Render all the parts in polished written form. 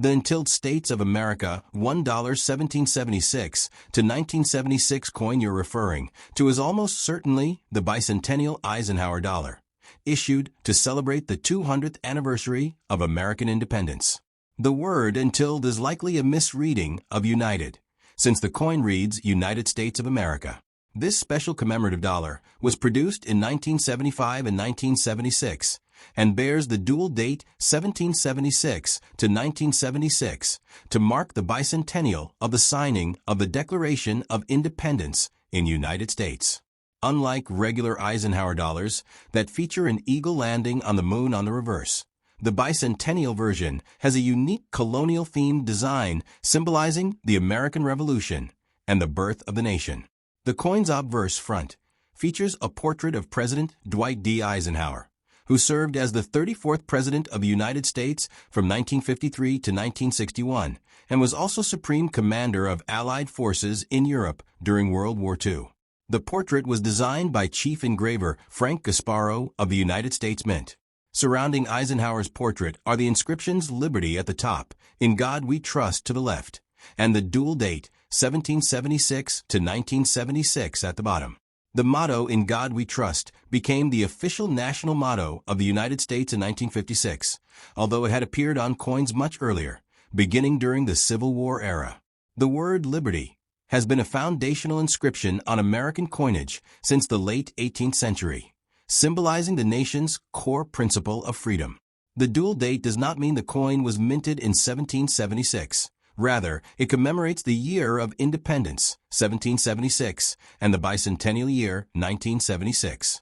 The Entitled States of America $1 1776 to 1976 coin you're referring to is almost certainly the bicentennial Eisenhower dollar, issued to celebrate the 200th anniversary of American independence. The word "entitled" is likely a misreading of United, since the coin reads United States of America. This special commemorative dollar was produced in 1975 and 1976 and bears the dual date 1776 to 1976 to mark the bicentennial of the signing of the Declaration of Independence in United States. Unlike regular Eisenhower dollars that feature an eagle landing on the moon on the reverse, the bicentennial version has a unique colonial-themed design symbolizing the American Revolution and the birth of the nation. The coin's obverse front features a portrait of President Dwight D. Eisenhower, who served as the 34th President of the United States from 1953 to 1961 and was also Supreme Commander of Allied forces in Europe during World War II. The portrait was designed by Chief Engraver Frank Gasparo of the United States Mint. Surrounding Eisenhower's portrait are the inscriptions "Liberty" at the top, "In God We Trust" to the left, and the dual date 1776 to 1976 at the bottom. The motto "In God We Trust" became the official national motto of the United States in 1956, although it had appeared on coins much earlier, beginning during the Civil War era. The word "liberty" has been a foundational inscription on American coinage since the late 18th century, symbolizing the nation's core principle of freedom. The dual date does not mean the coin was minted in 1776. Rather, it commemorates the year of independence, 1776, and the bicentennial year, 1976.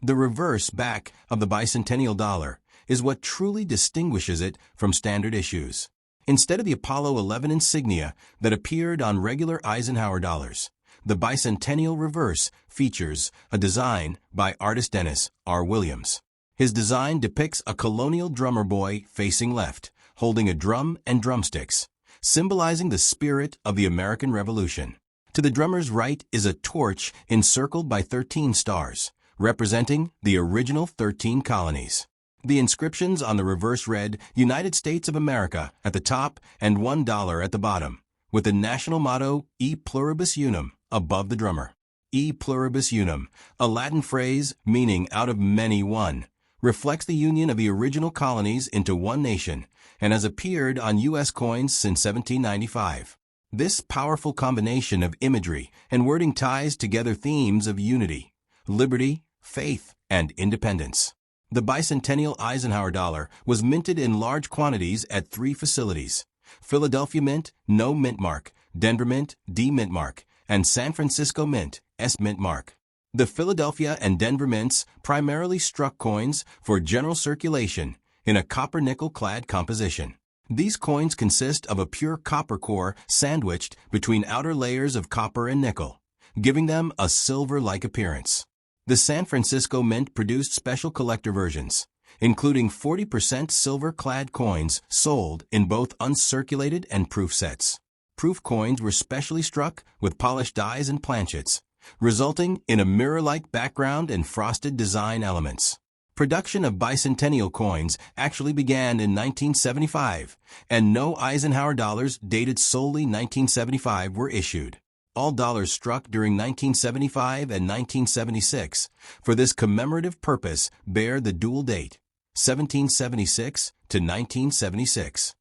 The reverse back of the bicentennial dollar is what truly distinguishes it from standard issues. Instead of the Apollo 11 insignia that appeared on regular Eisenhower dollars, the bicentennial reverse features a design by artist Dennis R. Williams. His design depicts a colonial drummer boy facing left, holding a drum and drumsticks, symbolizing the spirit of the American Revolution. To the drummer's right is a torch encircled by 13 stars, representing the original 13 colonies. The inscriptions on the reverse read United States of America at the top and $1 at the bottom, with the national motto E Pluribus Unum above the drummer. E Pluribus Unum, a Latin phrase meaning out of many one, reflects the union of the original colonies into one nation and has appeared on U.S. coins since 1795. This powerful combination of imagery and wording ties together themes of unity, liberty, faith, and independence. The bicentennial Eisenhower dollar was minted in large quantities at 3 facilities: Philadelphia Mint, No Mint Mark, Denver Mint, D Mint Mark, and San Francisco Mint, S Mint Mark. The Philadelphia and Denver mints primarily struck coins for general circulation in a copper-nickel-clad composition. These coins consist of a pure copper core sandwiched between outer layers of copper and nickel, giving them a silver-like appearance. The San Francisco Mint produced special collector versions, including 40% silver-clad coins sold in both uncirculated and proof sets. Proof coins were specially struck with polished dies and planchets, resulting in a mirror-like background and frosted design elements. Production of bicentennial coins actually began in 1975, and no Eisenhower dollars dated solely 1975 were issued. All dollars struck during 1975 and 1976 for this commemorative purpose bear the dual date, 1776 to 1976.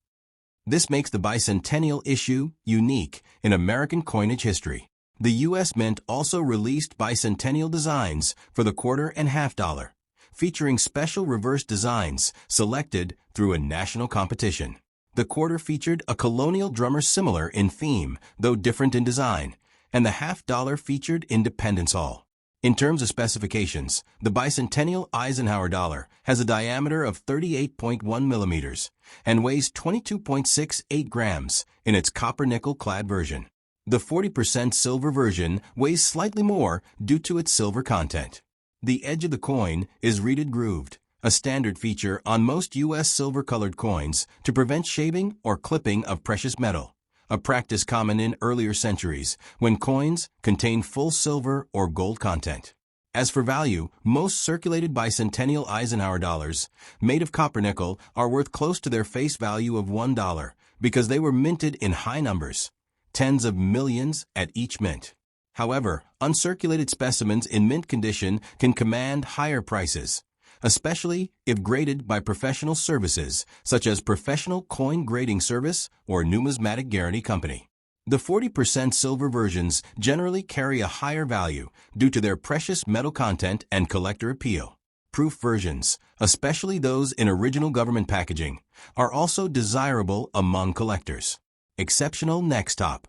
This makes the bicentennial issue unique in American coinage history. The U.S. Mint also released bicentennial designs for the quarter and half dollar, featuring special reverse designs selected through a national competition. The quarter featured a colonial drummer similar in theme, though different in design, and the half dollar featured Independence Hall. In terms of specifications, the bicentennial Eisenhower dollar has a diameter of 38.1 millimeters and weighs 22.68 grams in its copper-nickel-clad version. The 40% silver version weighs slightly more due to its silver content. The edge of the coin is reeded grooved, a standard feature on most U.S. silver-colored coins to prevent shaving or clipping of precious metal, a practice common in earlier centuries when coins contained full silver or gold content. As for value, most circulated bicentennial Eisenhower dollars, made of copper-nickel, are worth close to their face value of $1, because they were minted in high numbers, tens of millions at each mint. However, uncirculated specimens in mint condition can command higher prices, especially if graded by professional services such as Professional Coin Grading Service or Numismatic Guarantee Company. The 40% silver versions generally carry a higher value due to their precious metal content and collector appeal. Proof versions, especially those in original government packaging, are also desirable among collectors. Exceptional next top.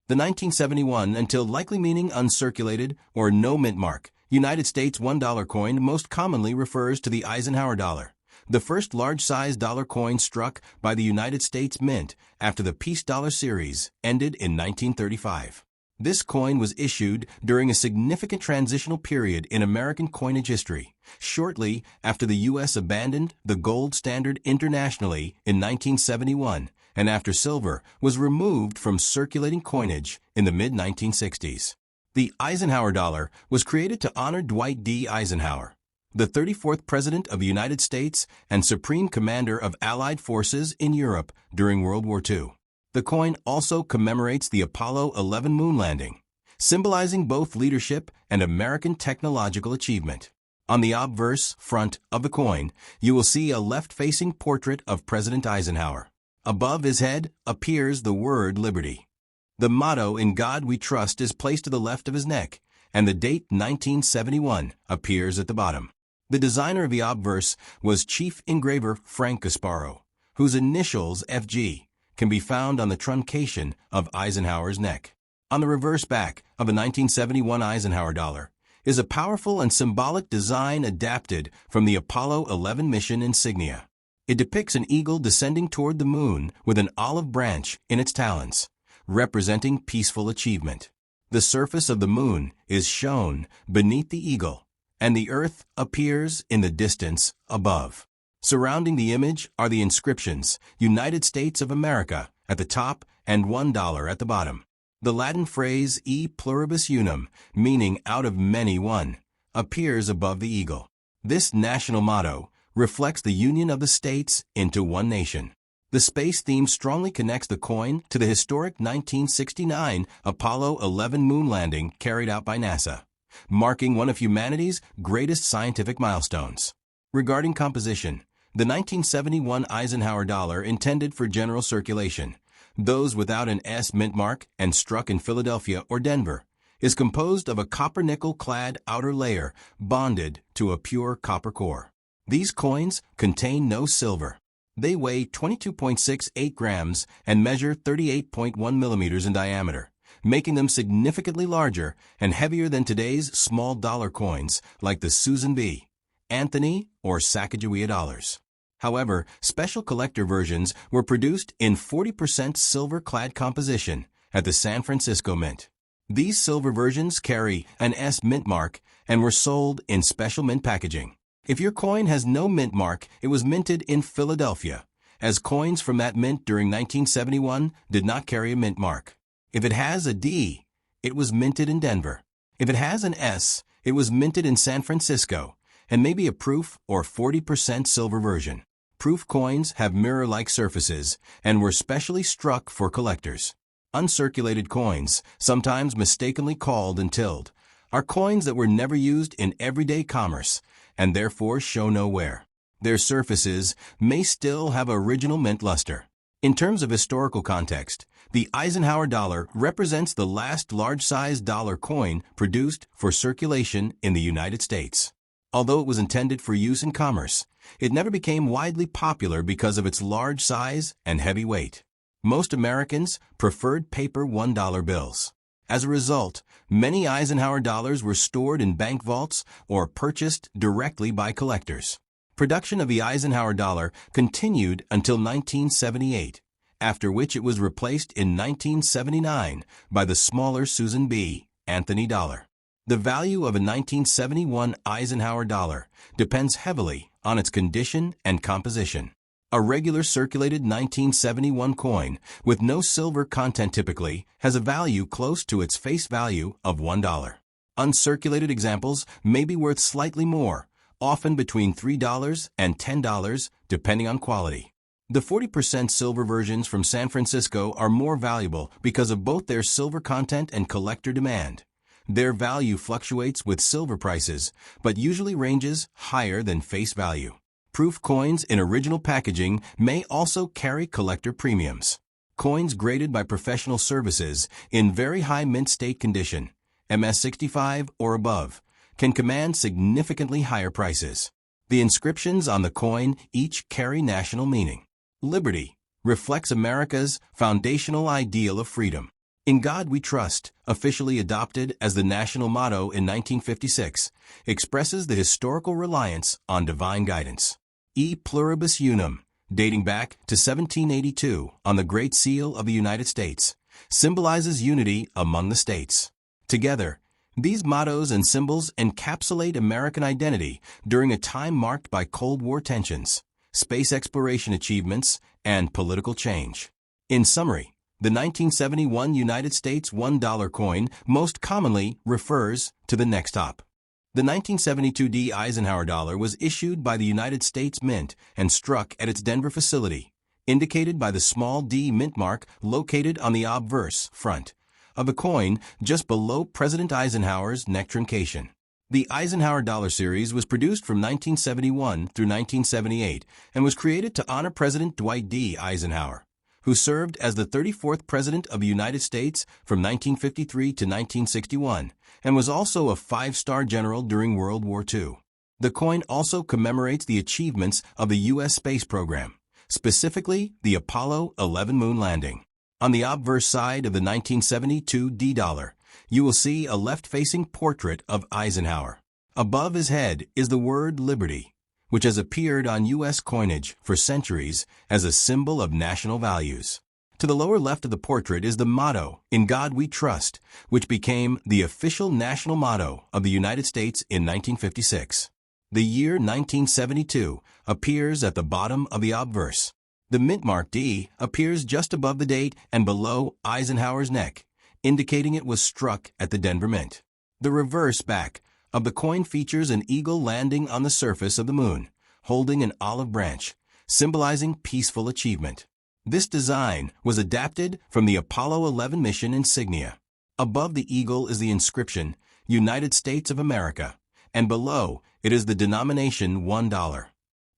The 1971 until likely meaning uncirculated or no mint mark United States $1 coin most commonly refers to the Eisenhower dollar, the first large-size dollar coin struck by the United States Mint after the Peace Dollar series ended in 1935. This coin was issued during a significant transitional period in American coinage history, shortly after the U.S. abandoned the gold standard internationally in 1971 and after silver was removed from circulating coinage in the mid-1960s. The Eisenhower dollar was created to honor Dwight D. Eisenhower, the 34th President of the United States and Supreme Commander of Allied forces in Europe during World War II. The coin also commemorates the Apollo 11 moon landing, symbolizing both leadership and American technological achievement. On the obverse front of the coin, you will see a left-facing portrait of President Eisenhower. Above his head appears the word Liberty. The motto "In God We Trust" is placed to the left of his neck, and the date 1971 appears at the bottom. The designer of the obverse was Chief Engraver Frank Gasparo, whose initials FG can be found on the truncation of Eisenhower's neck. On the reverse back of the 1971 Eisenhower dollar is a powerful and symbolic design adapted from the Apollo 11 mission insignia. It depicts an eagle descending toward the moon with an olive branch in its talons, representing peaceful achievement. The surface of the moon is shown beneath the eagle, and the earth appears in the distance above. Surrounding the image are the inscriptions United States of America at the top and $1 at the bottom. The Latin phrase e pluribus unum, meaning out of many one, appears above the eagle. This national motto reflects the union of the states into one nation. The space theme strongly connects the coin to the historic 1969 Apollo 11 moon landing carried out by NASA, marking one of humanity's greatest scientific milestones. Regarding composition, the 1971 Eisenhower dollar intended for general circulation, those without an S mint mark and struck in Philadelphia or Denver, is composed of a copper-nickel-clad outer layer bonded to a pure copper core. These coins contain no silver. They weigh 22.68 grams and measure 38.1 millimeters in diameter, making them significantly larger and heavier than today's small dollar coins like the Susan B. Anthony or Sacagawea dollars. However, special collector versions were produced in 40% silver-clad composition at the San Francisco Mint. These silver versions carry an S mint mark and were sold in special mint packaging. If your coin has no mint mark, it was minted in Philadelphia, as coins from that mint during 1971 did not carry a mint mark. If it has a D, it was minted in Denver. If it has an S, it was minted in San Francisco, and maybe a proof or 40% silver version. Proof coins have mirror-like surfaces and were specially struck for collectors. Uncirculated coins, sometimes mistakenly called and tilled, are coins that were never used in everyday commerce and therefore show no wear. Their surfaces may still have original mint luster. In terms of historical context, the Eisenhower dollar represents the last large-sized dollar coin produced for circulation in the United States. Although it was intended for use in commerce, it never became widely popular because of its large size and heavy weight. Most Americans preferred paper $1 bills. As a result, many Eisenhower dollars were stored in bank vaults or purchased directly by collectors. Production of the Eisenhower dollar continued until 1978, after which it was replaced in 1979 by the smaller Susan B. Anthony dollar. The value of a 1971 Eisenhower dollar depends heavily on its condition and composition. A regular circulated 1971 coin with no silver content typically has a value close to its face value of $1. Uncirculated examples may be worth slightly more, often between $3 and $10 depending on quality. The 40% silver versions from San Francisco are more valuable because of both their silver content and collector demand. Their value fluctuates with silver prices, but usually ranges higher than face value. Proof coins in original packaging may also carry collector premiums. Coins graded by professional services in very high mint state condition, MS65 or above, can command significantly higher prices. The inscriptions on the coin each carry national meaning. Liberty reflects America's foundational ideal of freedom. In God We Trust, officially adopted as the national motto in 1956, expresses the historical reliance on divine guidance. E pluribus unum, dating back to 1782 on the Great Seal of the United States, symbolizes unity among the states. Together, these mottos and symbols encapsulate American identity during a time marked by Cold War tensions, space exploration achievements, and political change. In summary, the 1971 United States $1 coin most commonly refers to the next top. The 1972 D. Eisenhower dollar was issued by the United States Mint and struck at its Denver facility, indicated by the small D mint mark located on the obverse front of the coin just below President Eisenhower's neck truncation. The Eisenhower dollar series was produced from 1971 through 1978 and was created to honor President Dwight D. Eisenhower, who served as the 34th President of the United States from 1953 to 1961 and was also a five-star general during World War II. The coin also commemorates the achievements of the U.S. space program, specifically the Apollo 11 moon landing. On the obverse side of the 1972 D dollar, you will see a left-facing portrait of Eisenhower. Above his head is the word Liberty, which has appeared on U.S. coinage for centuries as a symbol of national values. To the lower left of the portrait is the motto, In God We Trust, which became the official national motto of the United States in 1956. The year 1972 appears at the bottom of the obverse. The mint mark D appears just above the date and below Eisenhower's neck, indicating it was struck at the Denver Mint. The reverse back of the coin features an eagle landing on the surface of the moon, holding an olive branch, symbolizing peaceful achievement. This design was adapted from the Apollo 11 mission insignia. Above the eagle is the inscription, United States of America, and below it is the denomination $1.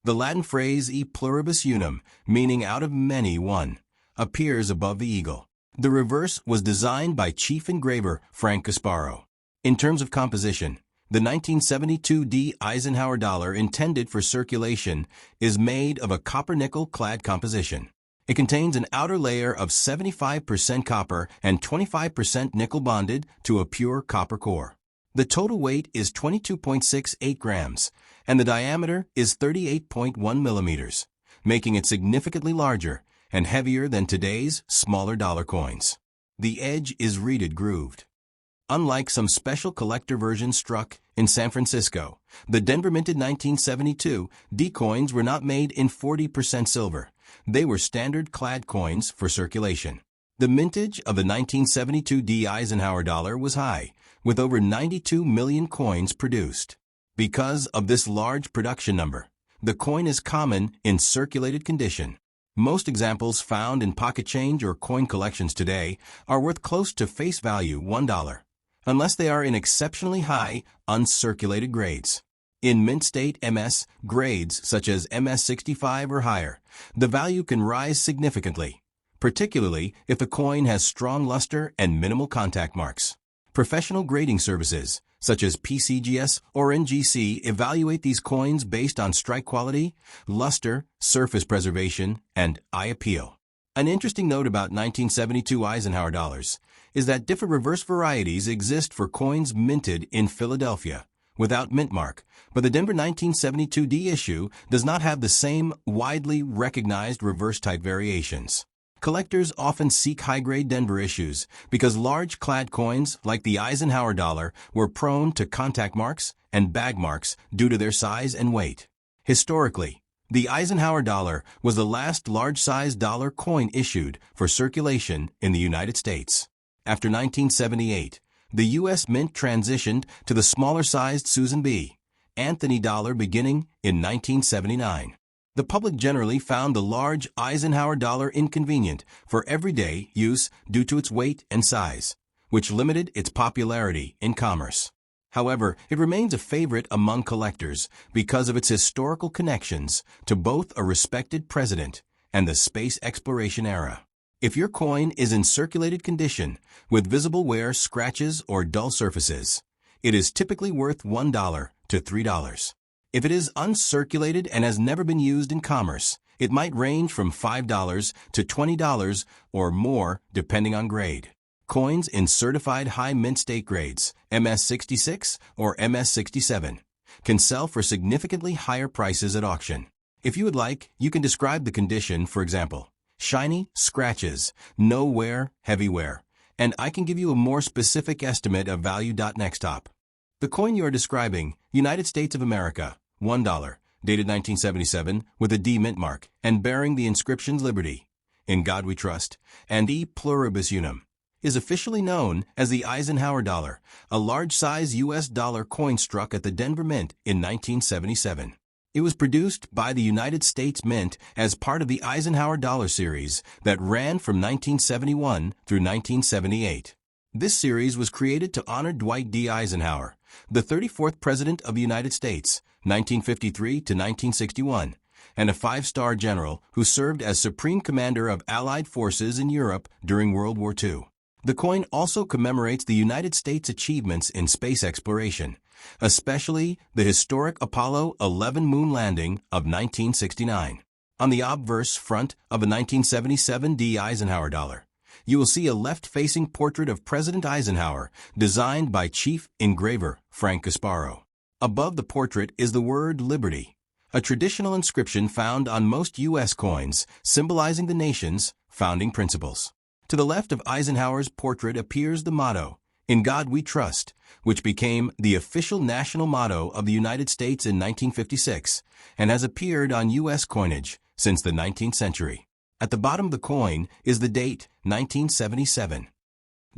The Latin phrase e pluribus unum, meaning out of many one, appears above the eagle. The reverse was designed by chief engraver Frank Gasparo. In terms of composition, the 1972 D. Eisenhower dollar intended for circulation is made of a copper-nickel clad composition. It contains an outer layer of 75% copper and 25% nickel bonded to a pure copper core. The total weight is 22.68 grams, and the diameter is 38.1 millimeters, making it significantly larger and heavier than today's smaller dollar coins. The edge is reeded grooved. Unlike some special collector versions struck in San Francisco, the Denver minted 1972 D coins were not made in 40% silver. They were standard clad coins for circulation. The mintage of the 1972 D Eisenhower dollar was high, with over 92 million coins produced. Because of this large production number, the coin is common in circulated condition. Most examples found in pocket change or coin collections today are worth close to face value $1, unless they are in exceptionally high, uncirculated grades. In mint state MS grades such as MS65 or higher, the value can rise significantly, particularly if the coin has strong luster and minimal contact marks. Professional grading services, such as PCGS or NGC, evaluate these coins based on strike quality, luster, surface preservation, and eye appeal. An interesting note about 1972 Eisenhower dollars is that different reverse varieties exist for coins minted in Philadelphia without mint mark, but the Denver 1972 D issue does not have the same widely recognized reverse type variations. Collectors often seek high-grade Denver issues because large clad coins like the Eisenhower dollar were prone to contact marks and bag marks due to their size and weight. Historically, the Eisenhower dollar was the last large-sized dollar coin issued for circulation in the United States. After 1978, the U.S. Mint transitioned to the smaller-sized Susan B. Anthony dollar beginning in 1979. The public generally found the large Eisenhower dollar inconvenient for everyday use due to its weight and size, which limited its popularity in commerce. However, it remains a favorite among collectors because of its historical connections to both a respected president and the space exploration era. If your coin is in circulated condition, with visible wear, scratches, or dull surfaces, it is typically worth $1 to $3. If it is uncirculated and has never been used in commerce, it might range from $5 to $20 or more depending on grade. Coins in certified high mint state grades, MS66 or MS67, can sell for significantly higher prices at auction. If you would like, you can describe the condition, for example, shiny, scratches, no wear, heavy wear, and I can give you a more specific estimate of value. Next top. The coin you are describing, United States of America, $1, dated 1977, with a D mint mark, and bearing the inscriptions Liberty, In God We Trust, and E Pluribus Unum, is officially known as the Eisenhower dollar, a large-size U.S. dollar coin struck at the Denver Mint in 1977. It was produced by the United States Mint as part of the Eisenhower dollar series that ran from 1971 through 1978. This series was created to honor Dwight D. Eisenhower, the 34th President of the United States, 1953 to 1961, and a five-star general who served as Supreme Commander of Allied forces in Europe during World War II. The coin also commemorates the United States' achievements in space exploration, especially the historic Apollo 11 moon landing of 1969. On the obverse front of a 1977 D. Eisenhower dollar, you will see a left-facing portrait of President Eisenhower designed by Chief Engraver Frank Gasparo. Above the portrait is the word Liberty, a traditional inscription found on most U.S. coins symbolizing the nation's founding principles. To the left of Eisenhower's portrait appears the motto, In God We Trust, which became the official national motto of the United States in 1956 and has appeared on U.S. coinage since the 19th century. At the bottom of the coin is the date, 1977.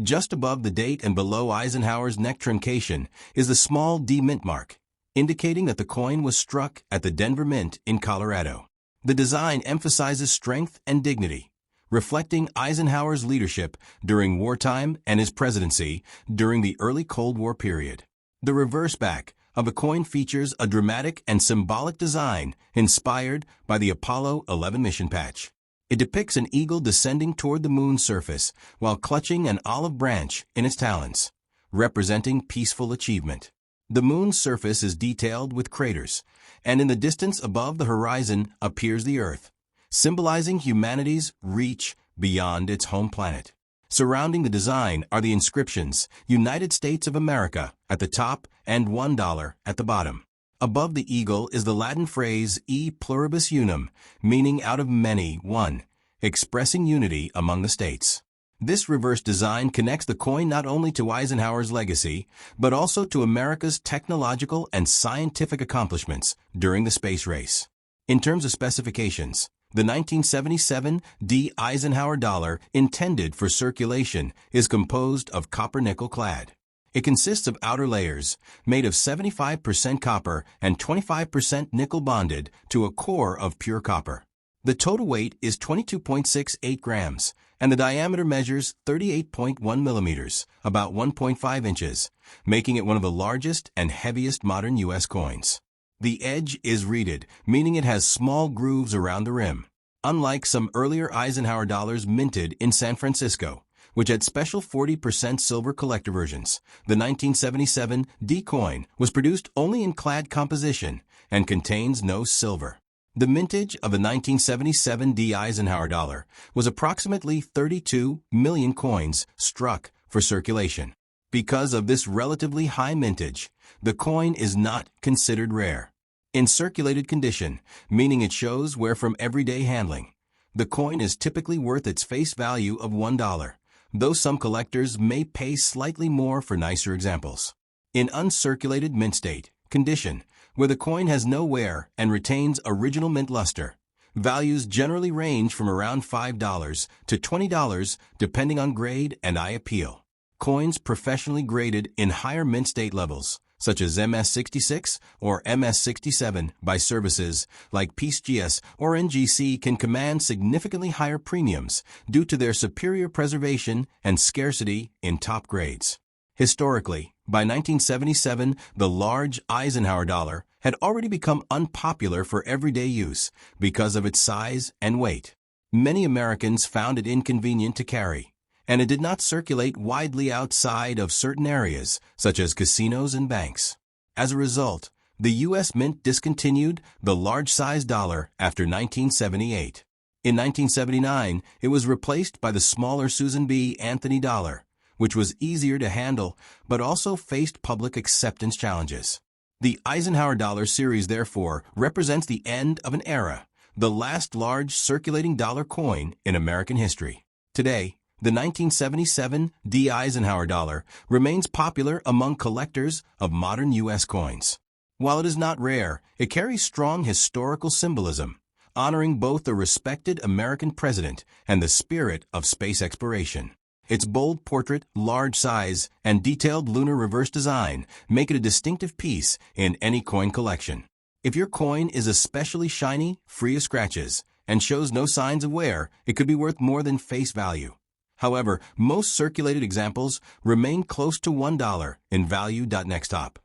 Just above the date and below Eisenhower's neck truncation is the small D mint mark, indicating that the coin was struck at the Denver Mint in Colorado. The design emphasizes strength and dignity, reflecting Eisenhower's leadership during wartime and his presidency during the early Cold War period. The reverse back of the coin features a dramatic and symbolic design inspired by the Apollo 11 mission patch. It depicts an eagle descending toward the moon's surface while clutching an olive branch in its talons, representing peaceful achievement. The moon's surface is detailed with craters, and in the distance above the horizon appears the Earth, symbolizing humanity's reach beyond its home planet. Surrounding the design are the inscriptions, United States of America at the top and $1 at the bottom. Above the eagle is the Latin phrase E Pluribus Unum, meaning out of many, one, expressing unity among the states. This reverse design connects the coin not only to Eisenhower's legacy, but also to America's technological and scientific accomplishments during the space race. In terms of specifications, the 1977 D. Eisenhower dollar intended for circulation is composed of copper-nickel clad. It consists of outer layers made of 75% copper and 25% nickel bonded to a core of pure copper. The total weight is 22.68 grams, and the diameter measures 38.1 millimeters, about 1.5 inches, making it one of the largest and heaviest modern U.S. coins. The edge is reeded, meaning it has small grooves around the rim. Unlike some earlier Eisenhower dollars minted in San Francisco, which had special 40% silver collector versions, the 1977 D coin was produced only in clad composition and contains no silver. The mintage of the 1977 D Eisenhower dollar was approximately 32 million coins struck for circulation. Because of this relatively high mintage, the coin is not considered rare. In circulated condition, meaning it shows wear from everyday handling, the coin is typically worth its face value of $1, though some collectors may pay slightly more for nicer examples. In uncirculated mint state condition, where the coin has no wear and retains original mint luster, values generally range from around $5 to $20 depending on grade and eye appeal. Coins professionally graded in higher mint state levels, such as MS-66 or MS-67, by services like PeaceGS or NGC can command significantly higher premiums due to their superior preservation and scarcity in top grades. Historically, by 1977, the large Eisenhower dollar had already become unpopular for everyday use because of its size and weight. Many Americans found it inconvenient to carry, and it did not circulate widely outside of certain areas, such as casinos and banks. As a result, the U.S. Mint discontinued the large-sized dollar after 1978. In 1979, it was replaced by the smaller Susan B. Anthony dollar, which was easier to handle but also faced public acceptance challenges. The Eisenhower dollar series, therefore, represents the end of an era, the last large circulating dollar coin in American history. Today, the 1977 D. Eisenhower dollar remains popular among collectors of modern U.S. coins. While it is not rare, it carries strong historical symbolism, honoring both the respected American president and the spirit of space exploration. Its bold portrait, large size, and detailed lunar reverse design make it a distinctive piece in any coin collection. If your coin is especially shiny, free of scratches, and shows no signs of wear, it could be worth more than face value. However, most circulated examples remain close to $1 in value. Next up.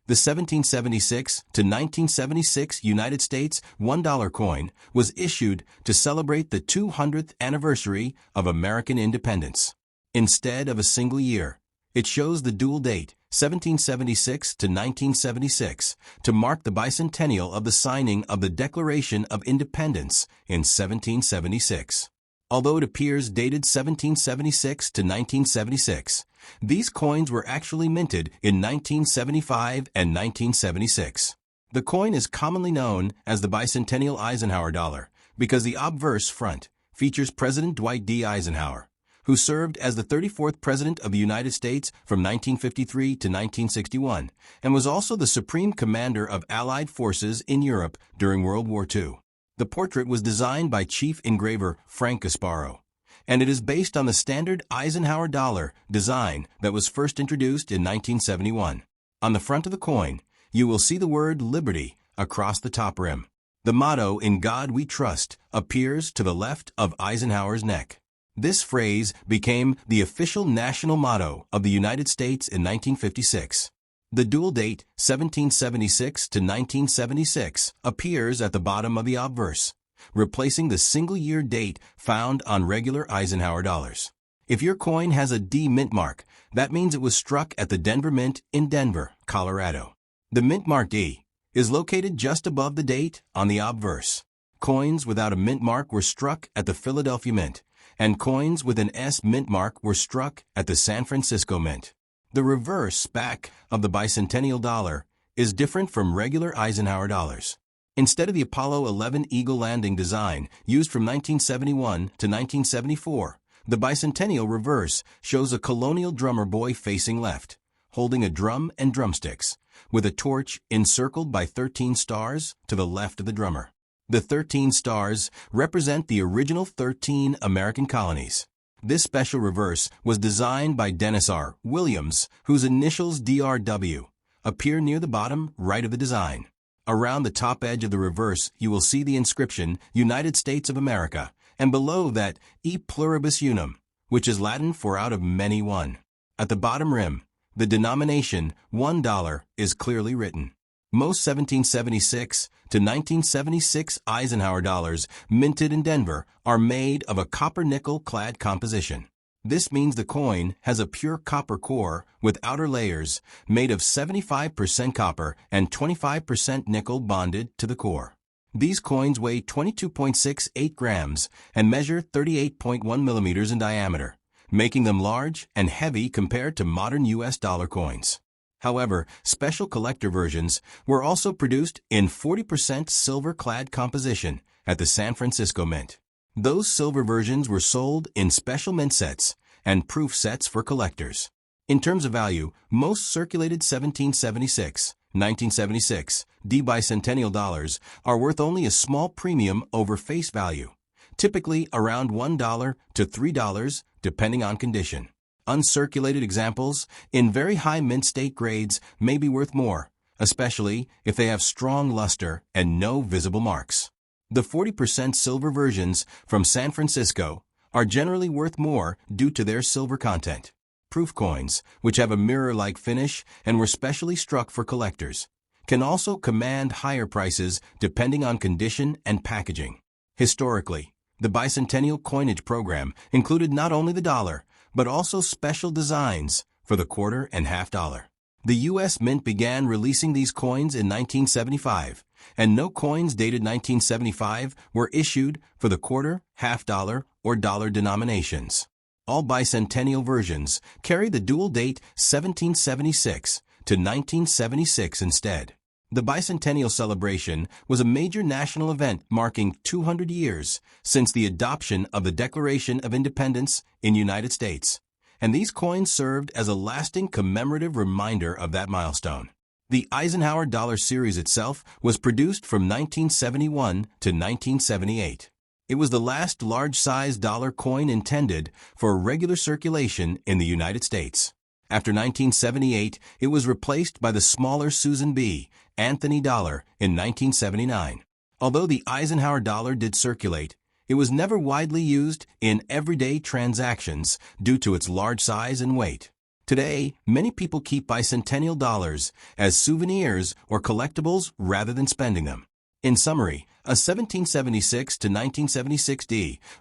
The 1776 to 1976 United States $1 coin was issued to celebrate the 200th anniversary of American independence. Instead of a single year, it shows the dual date, 1776 to 1976, to mark the bicentennial of the signing of the Declaration of Independence in 1776. Although it appears dated 1776 to 1976, these coins were actually minted in 1975 and 1976. The coin is commonly known as the Bicentennial Eisenhower dollar because the obverse front features President Dwight D. Eisenhower, who served as the 34th President of the United States from 1953 to 1961 and was also the Supreme Commander of Allied forces in Europe during World War II. The portrait was designed by Chief Engraver Frank Gasparo, and it is based on the standard Eisenhower dollar design that was first introduced in 1971. On the front of the coin, you will see the word Liberty across the top rim. The motto, "In God We Trust," appears to the left of Eisenhower's neck. This phrase became the official national motto of the United States in 1956. The dual date, 1776 to 1976, appears at the bottom of the obverse, replacing the single-year date found on regular Eisenhower dollars. If your coin has a D mint mark, that means it was struck at the Denver Mint in Denver, Colorado. The mint mark D is located just above the date on the obverse. Coins without a mint mark were struck at the Philadelphia Mint, and coins with an S mint mark were struck at the San Francisco Mint. The reverse back of the bicentennial dollar is different from regular Eisenhower dollars. Instead of the Apollo 11 Eagle landing design used from 1971 to 1974, the bicentennial reverse shows a colonial drummer boy facing left, holding a drum and drumsticks, with a torch encircled by 13 stars to the left of the drummer. The 13 stars represent the original 13 American colonies. This special reverse was designed by Dennis R. Williams, whose initials DRW appear near the bottom right of the design. Around the top edge of the reverse, you will see the inscription United States of America, and below that E pluribus unum, which is Latin for out of many one. At the bottom rim, the denomination $1 is clearly written. Most 1776 to 1976 Eisenhower dollars minted in Denver are made of a copper-nickel clad composition. This means the coin has a pure copper core with outer layers made of 75% copper and 25% nickel bonded to the core. These coins weigh 22.68 grams and measure 38.1 millimeters in diameter, making them large and heavy compared to modern U.S. dollar coins. However, special collector versions were also produced in 40% silver-clad composition at the San Francisco Mint. Those silver versions were sold in special mint sets and proof sets for collectors. In terms of value, most circulated 1776, 1976 D bicentennial dollars are worth only a small premium over face value, typically around $1 to $3 depending on condition. Uncirculated examples, in very high mint state grades, may be worth more, especially if they have strong luster and no visible marks. The 40% silver versions from San Francisco are generally worth more due to their silver content. Proof coins, which have a mirror-like finish and were specially struck for collectors, can also command higher prices depending on condition and packaging. Historically, the bicentennial coinage program included not only the dollar, but also special designs for the quarter and half dollar. The U.S. Mint began releasing these coins in 1975, and no coins dated 1975 were issued for the quarter, half dollar, or dollar denominations. All bicentennial versions carry the dual date 1776 to 1976 instead. The bicentennial celebration was a major national event marking 200 years since the adoption of the Declaration of Independence in the United States, and these coins served as a lasting commemorative reminder of that milestone. The Eisenhower dollar series itself was produced from 1971 to 1978. It was the last large-size dollar coin intended for regular circulation in the United States. After 1978, it was replaced by the smaller Susan B. Anthony dollar in 1979. Although the Eisenhower dollar did circulate, it was never widely used in everyday transactions due to its large size and weight. Today, many people keep bicentennial dollars as souvenirs or collectibles rather than spending them. In summary, a 1776 to 1976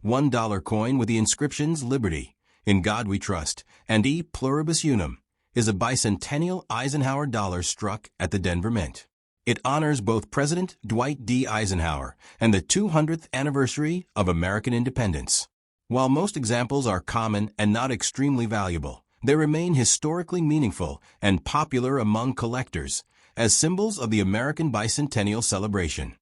$1 coin with the inscriptions Liberty, In God We Trust, and E Pluribus Unum is a bicentennial Eisenhower dollar struck at the Denver Mint. It honors both President Dwight D. Eisenhower and the 200th anniversary of American independence. While most examples are common and not extremely valuable, they remain historically meaningful and popular among collectors as symbols of the American bicentennial celebration.